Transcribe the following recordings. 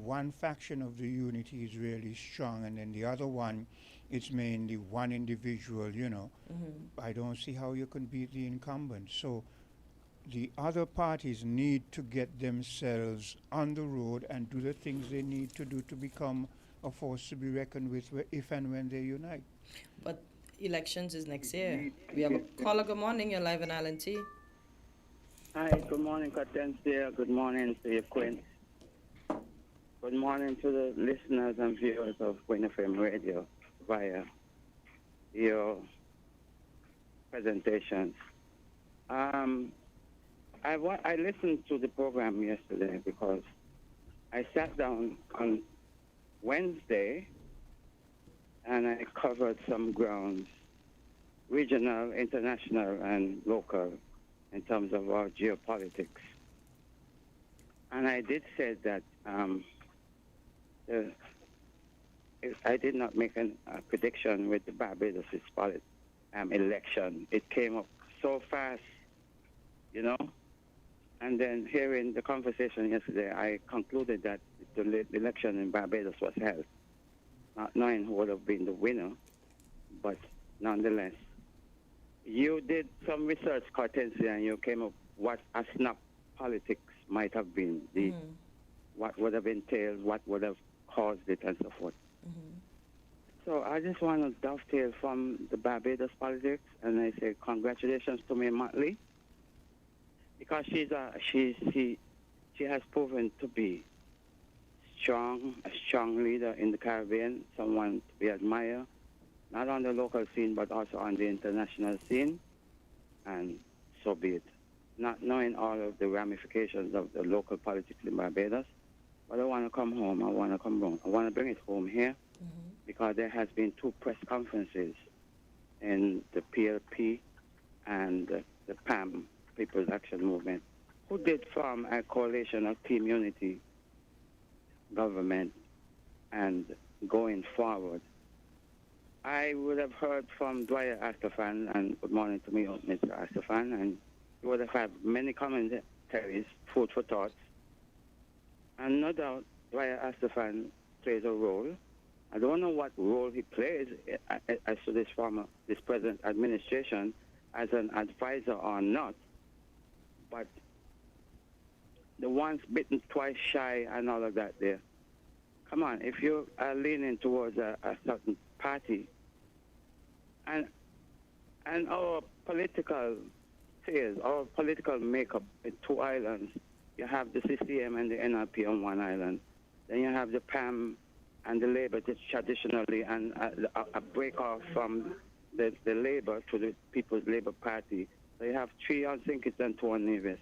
one faction of the unity is really strong, and then the other one, it's mainly one individual. I don't see how you can beat the incumbent. So the other parties need to get themselves on the road and do the things they need to do to become a force to be reckoned with if and when they unite. But elections is next year. We have a caller. Good morning. You're live in Island T. Hi, good morning, Hortensia. Good morning to you, Quinn. Good morning to the listeners and viewers of winnfm Radio via your presentations. I listened to the program yesterday because I sat down on Wednesday and I covered some grounds, regional, international, and local, in terms of our geopolitics. And I did say that I did not make a prediction with the Barbados election. It came up so fast, And then hearing the conversation yesterday, I concluded that the election in Barbados was held, not knowing who would have been the winner, but nonetheless. You did some research, Hortensia, and you came up what a snap politics might have been, what would have entailed, what would have caused it, and so forth. So I just want to dovetail from the Barbados politics, and I say congratulations to May Motley, because she has proven to be a strong leader in the Caribbean, someone to be admired, not on the local scene, but also on the international scene, and so be it. Not knowing all of the ramifications of the local politics in Barbados, but I want to come home. I want to come home. I want to bring it home here, because there has been 2 press conferences in the PLP and the PAM, People's Action Movement, who did form a coalition of Team Unity government and going forward. I would have heard from Dwyer Astafan, and good morning to me, Mr. Astafan, and he would have had many commentaries, food for thought. And no doubt Dwyer Astafan plays a role. I don't know what role he plays as to this present administration as an advisor or not, but the once bitten, twice shy and all of that there. Come on, if you are leaning towards a certain party, and our political phase, our political makeup in 2 islands, you have the CCM and the NRP on one island, then you have the PAM and the Labour traditionally, and a break off from the Labour to the People's Labour Party. So you have 3 on Sinkers and 2 on Nevis.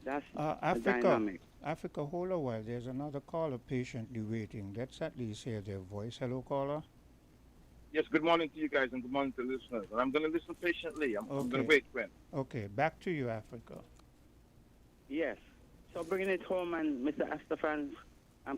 That's the dynamic. Africa, hold a while. There's another caller patiently waiting. Let's at least hear their voice. Hello, caller. Yes, good morning to you guys, and good morning to the listeners. And I'm going to listen patiently. I'm going to wait, Gwen. Okay, back to you, Africa. Yes. So bringing it home, and Mr. Astafan's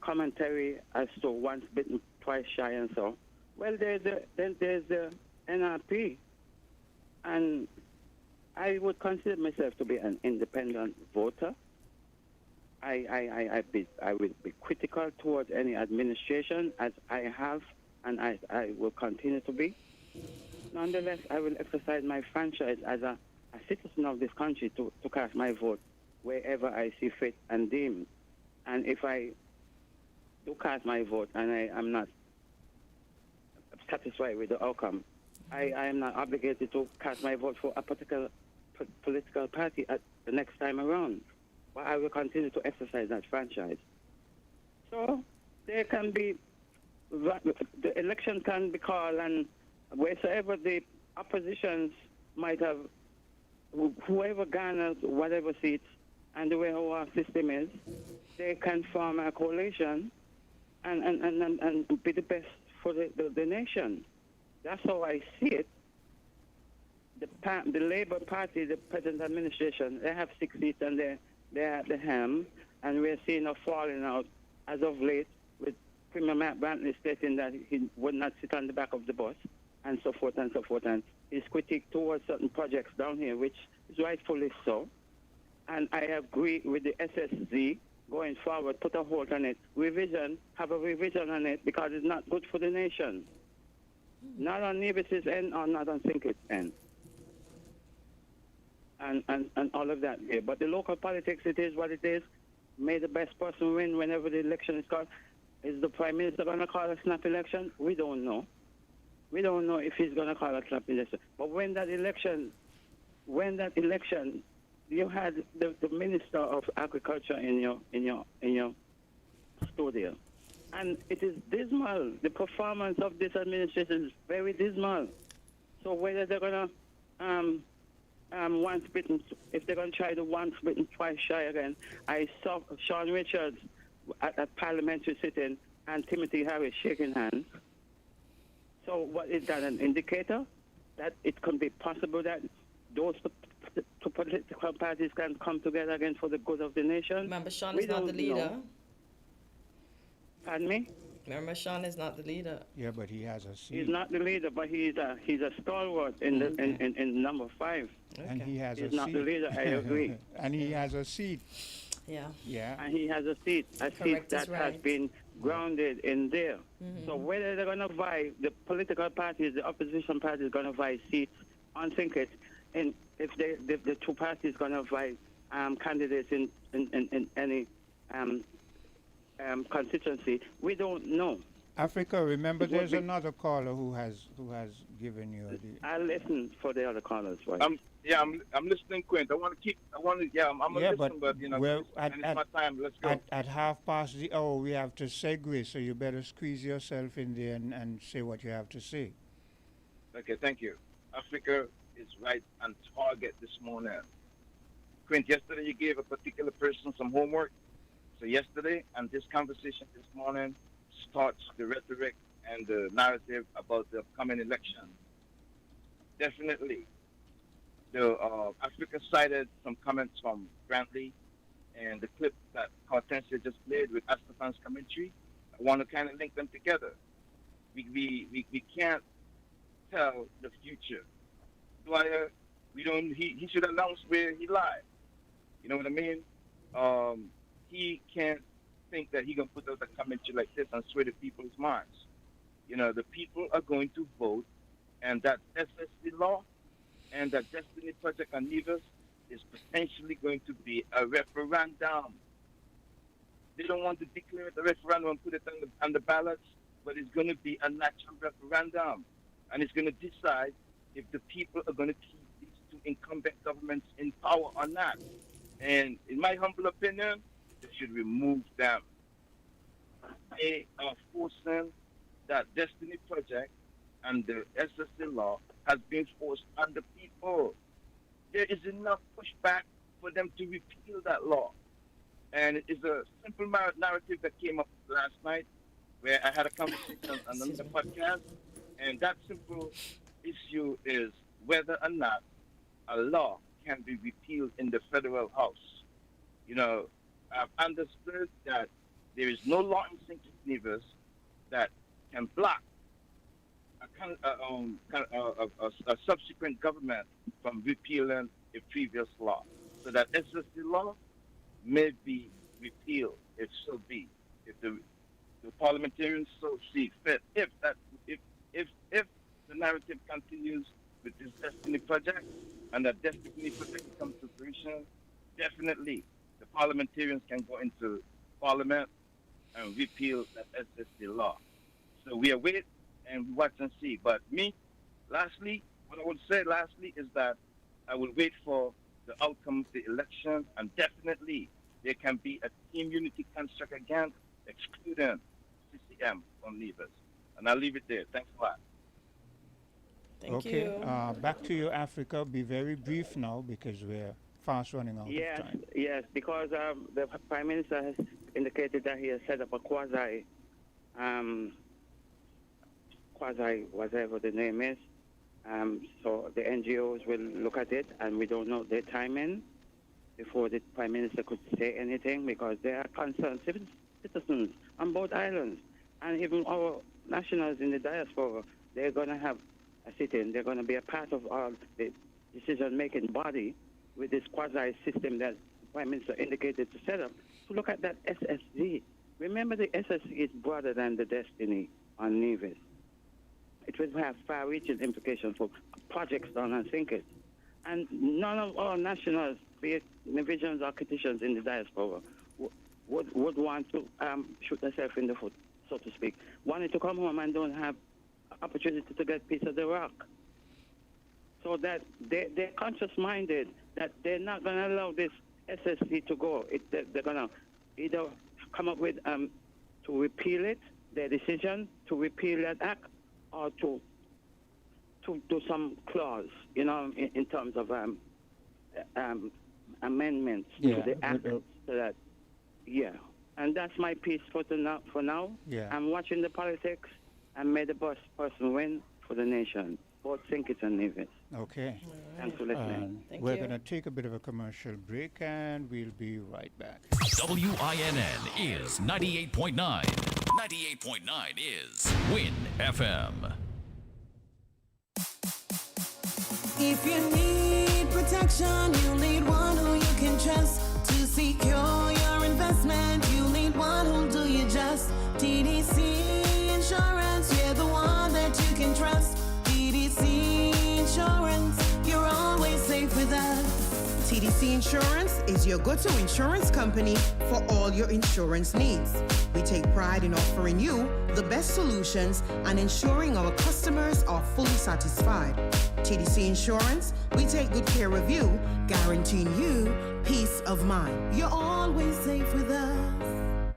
commentary as to once bitten, twice shy, and so. Well, there's the NRP, and I would consider myself to be an independent voter. I would be critical towards any administration, as I have, and I will continue to be. Nonetheless, I will exercise my franchise as a citizen of this country to cast my vote wherever I see fit and deemed. And if I do cast my vote and I am not satisfied with the outcome, I am not obligated to cast my vote for a particular political party at the next time around. But I will continue to exercise that franchise. So there can be, the election can be called, and wheresoever the oppositions might have, whoever garners whatever seats, and the way our system is, they can form a coalition and be the best for the nation. That's how I see it. The Labour Party, the present administration, they have 6 seats and they're at the helm, and we're seeing a falling out as of late, with Premier Matt Brantley stating that he would not sit on the back of the bus, and so forth and so forth. And his critique towards certain projects down here, which is rightfully so. And I agree with the SSZ going forward, put a hold on it. Have a revision on it because it's not good for the nation. Not on Nevis's end or not on Sinki's end. And all of that. Yeah. But the local politics, it is what it is. May the best person win whenever the election is called. Is the Prime Minister going to call a snap election? We don't know. We don't know if he's going to call a snap election. But when that election, you had the Minister of Agriculture in your studio, and it is dismal. The performance of this administration is very dismal. So whether they're going to once bitten, if they're going to try the once bitten, twice shy again. I saw Sean Richards at a parliamentary sitting and Timothy Harris shaking hands. So what is that, an indicator that it can be possible that those two political parties can come together again for the good of the nation? Remember, Sean is not the leader. Know. Pardon me? Remember, Sean is not the leader. Yeah, but he has a seat. He's not the leader, but he's a stalwart in in number 5. Okay. And he has He's a seat. not the leader, I agree. And he has a seat. Yeah. Yeah. And he has a seat Correct that is right. has been grounded in there. So whether they're going to vie, the political parties, the opposition party is going to vie seats on Sinkit, and if the two parties going to vie candidates in any constituency, we don't know. Africa, remember there's another caller who has given you the... I'll listen for the other callers. Right? I'm listening, Quint. I'm Yeah, listening, but you know, well, and it's my time. Let's go. At 1:30, we have to segue, so you better squeeze yourself in there and say what you have to say. Okay, thank you. Africa is right on target this morning. Quint, yesterday you gave a particular person some homework. So yesterday, and this conversation this morning starts the rhetoric and the narrative about the upcoming election. Definitely. Africa cited some comments from Brantley and the clip that Hortensia just played with Astafan's commentary. I want to kind of link them together. We can't tell the future. Dwyer, he should announce where he lied. You know what I mean? He can't think that he can put out a commentary like this and sway the people's minds. You know, the people are going to vote, and that SSC law and that Destiny Project on Nevis is potentially going to be a referendum. They don't want to declare it a referendum and put it on the ballots, but it's going to be a natural referendum, and it's going to decide if the people are going to keep these two incumbent governments in power or not. And in my humble opinion, they should remove them. They are forcing that Destiny Project and the SSC law has been forced on the people. There is enough pushback for them to repeal that law. And it is a simple narrative that came up last night where I had a conversation on another podcast. And that simple issue is whether or not a law can be repealed in the federal house. You know, I've understood that there is no law in St. Nevis that can block a subsequent government from repealing a previous law. So that SSC law may be repealed, if so be, if the parliamentarians so see fit. If the narrative continues with this Destiny Project and that Destiny Project comes to fruition, definitely the parliamentarians can go into Parliament and repeal that SSC law. So we await and we watch and see. But me, lastly, what I would say lastly is that I will wait for the outcome of the election, and definitely there can be a team unity construct again, excluding CCM from Nevis. And I'll leave it there. Thanks a lot. Thank Okay, you. back to you, Africa. Be very brief now because we're fast running out of time. Yes, because the Prime Minister has indicated that he has set up a quasi whatever the name is. So the NGOs will look at it, and we don't know their timing before the Prime Minister could say anything, because they are concerned citizens on both islands, and even our nationals in the diaspora. They're going to have a sit-in. They're going to be a part of all the decision-making body with this quasi system that the Prime Minister indicated to set up. to look at that SSG. Remember, the SSG is broader than the Destiny on Nevis. It will have far-reaching implications for projects down and thinkers. And none of our nationals, be it Nevisions or Kittians in the diaspora, would want to shoot themselves in the foot, so to speak. Wanting to come home and don't have opportunity to get a piece of the rock. So that they're conscious-minded that they're not going to allow this SSC to go. They're going to either come up with to repeal it, their decision to repeal that act, or to do some clause, in terms of amendments to the act, so that, and that's my piece for now. Yeah. I'm watching the politics, and may the best person win for the nation, both Sinkit and Nevis. Okay. Thanks for listening. Thank We're you. going to take a bit of a commercial break, and we'll be right back. WINN is 98.9. 98.9 is Win FM. If you need protection, you need one who you can trust. To secure your investment, you need one who'll do you just. TDC Insurance, you're the one that you can trust. TDC Insurance, you're always safe with us. TDC Insurance is your go-to insurance company for all your insurance needs. We take pride in offering you the best solutions and ensuring our customers are fully satisfied. TDC Insurance, we take good care of you, guaranteeing you peace of mind. You're always safe with us.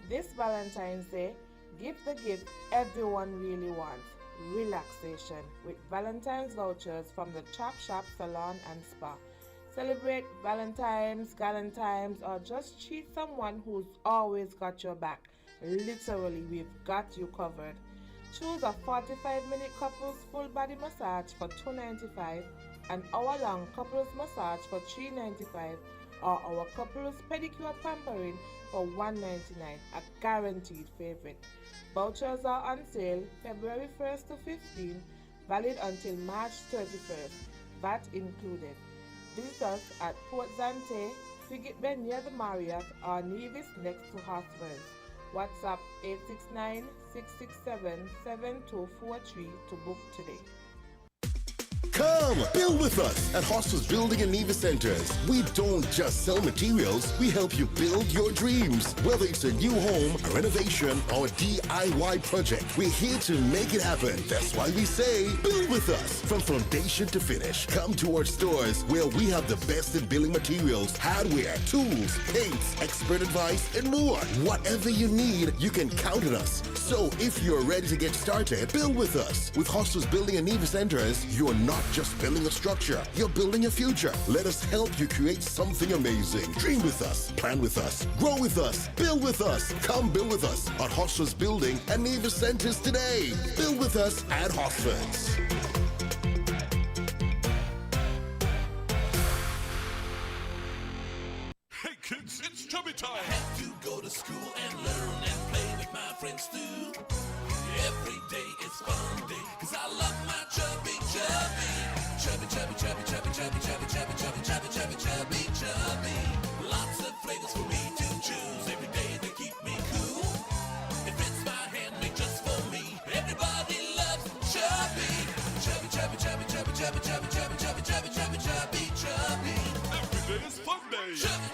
This Valentine's Day, give the gift everyone really wants, relaxation, with Valentine's vouchers from the Chop Shop Salon and Spa. Celebrate Valentine's, Galentine's, or just treat someone who's always got your back. Literally, we've got you covered. Choose a 45-minute couples full body massage for $2.95, an hour-long couples massage for $3.95, or our couples pedicure pampering for $1.99, a guaranteed favorite. Vouchers are on sale February 1st to 15th, valid until March 31st, VAT included. Visit us at Port Zante, Sigit Ben near the Marriott, or Nevis next to Hartford. WhatsApp 869-667-7243 to book today. Come, build with us at Hostels Building and Nevis Centers. We don't just sell materials, we help you build your dreams. Whether it's a new home, a renovation, or a DIY project, we're here to make it happen. That's why we say, build with us. From foundation to finish, come to our stores where we have the best in building materials, hardware, tools, paints, expert advice, and more. Whatever you need, you can count on us. So if you're ready to get started, build with us. With Hostels Building and Nevis Centers, you're not just building a structure, you're building a future. Let us help you create something amazing. Dream with us, plan with us, grow with us, build with us. Come build with us at Hostels Building and Nevis Centers today. Build with us at Hostels. Hey kids, it's chubby time! I have to go to school and learn and play with my friends too. Every day it's fun day, cause I love my chubby chubby. Chubby, chubby, chubby, chubby, chubby, chubby, chubby, chubby, chubby, chubby, chubby, chubby. Lots of flavors for me to choose. Every day they keep me cool. It fits my handmade just for me. Everybody loves chubby. Chubby, chubby, chubby, chubby, chubby, chubby, chubby, chubby, chubby, chubby, chubby, chubby. Every day is fun day! Chubby.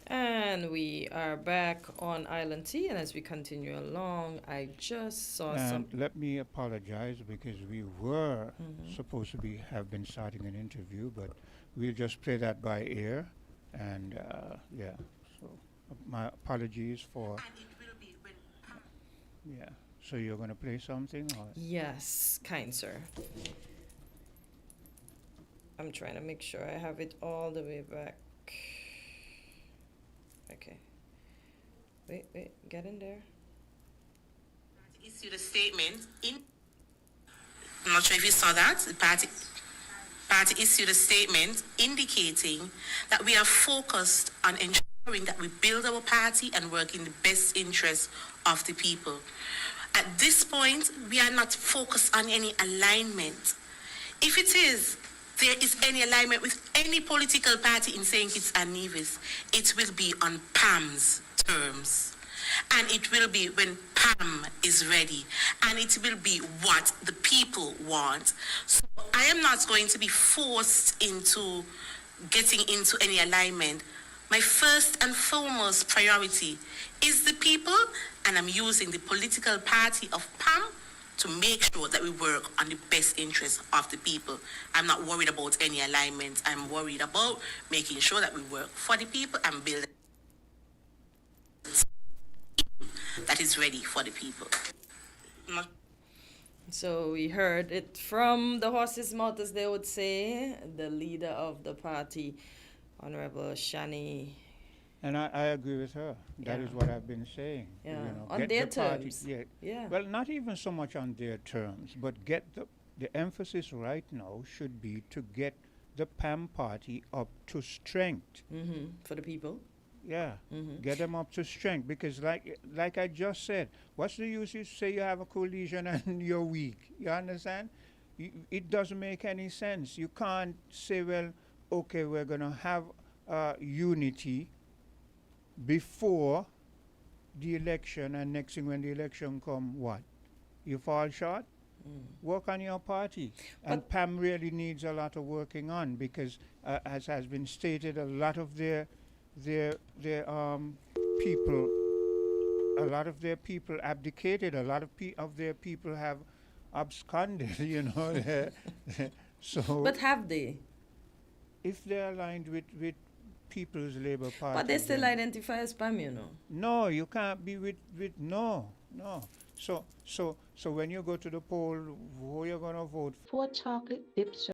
And we are back on Island T, and as we continue along, I just saw And some. let me apologize because we were supposed to have been starting an interview, but we'll just play that by ear. And so my apologies for. Yeah. So you're going to play something? Or? Yes, kind sir. I'm trying to make sure I have it all the way back. Okay. Wait, get in there. Issued a statement in. I'm not sure if you saw that. The party issued a statement indicating that we are focused on ensuring that we build our party and work in the best interest of the people. At this point, we are not focused on any alignment. If there is any alignment with any political party in saying it's a Nevis, it will be on Pam's terms. And it will be when Pam is ready. And it will be what the people want. So I am not going to be forced into getting into any alignment. My first and foremost priority is the people, and I'm using the political party of Pam to make sure that we work on the best interests of the people. I'm not worried about any alignment. I'm worried about making sure that we work for the people and build that is ready for the people. So we heard it from the horse's mouth, as they would say, the leader of the party, Honorable Shani. And I agree with her. That is what I've been saying. Yeah, You know, on get their the party- terms. Yeah. Well, not even so much on their terms, but get the emphasis right now should be to get the PAM party up to strength. For the people. Yeah, get them up to strength, because like I just said, what's the use you say you have a coalition and you're weak? You understand? It doesn't make any sense. You can't say, well, okay, we're going to have unity before the election, and next thing when the election come, what? You fall short? Work on your party. And Pam really needs a lot of working on, because as has been stated, a lot of their people, a lot of their people abdicated. A lot of their people have absconded. You know, so. But have they? If they're aligned with People's Labour Party. But they still identify as PAM, you know. No, you can't be with no. So when you go to the poll, who you're gonna vote for? 4 chocolate dips